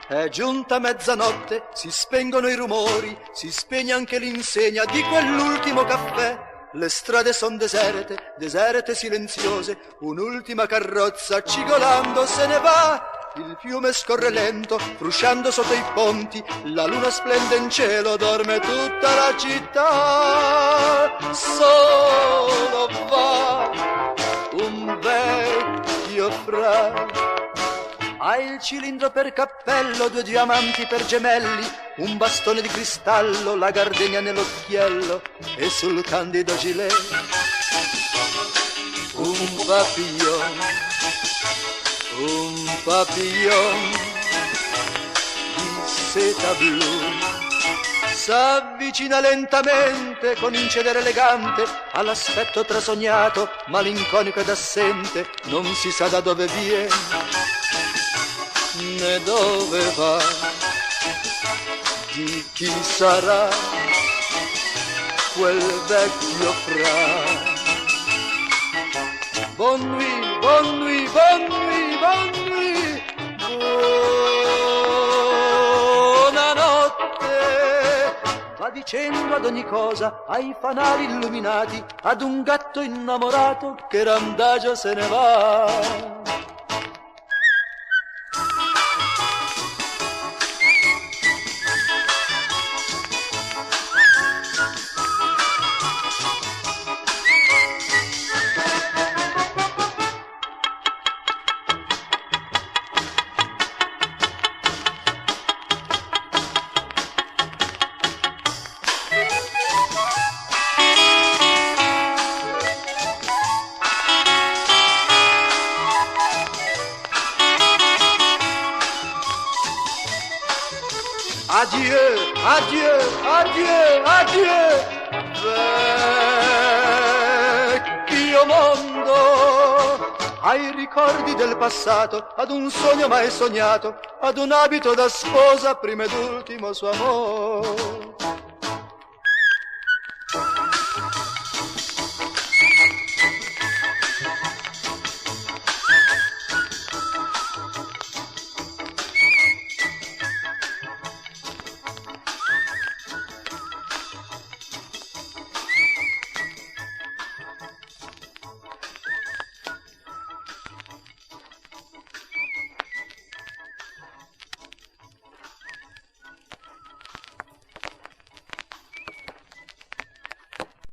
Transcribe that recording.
È giunta mezzanotte, si spengono i rumori, si spegne anche l'insegna di quell'ultimo caffè. Le strade son deserte, deserte silenziose, un'ultima carrozza cigolando se ne va. Il fiume scorre lento, frusciando sotto i ponti, la luna splende in cielo, dorme tutta la città. Solo va un vecchio fra. Ha il cilindro per cappello, 2 diamanti per gemelli, un bastone di cristallo, la gardenia nell'occhiello e sul candido gilet un papillon di seta blu. S'avvicina lentamente con incedere elegante all'aspetto trasognato, malinconico ed assente, non si sa da dove viene né dove va, di chi sarà quel vecchio fra. Bonne nuit, bonne nuit, bonne nuit, bonne nuit, buonanotte. Va dicendo ad ogni cosa, ai fanali illuminati, ad un gatto innamorato che randagio se ne va. Adieu, adieu, adieu, adieu, vecchio mondo, ai ricordi del passato, ad un sogno mai sognato, ad un abito da sposa, prima ed ultimo suo amore.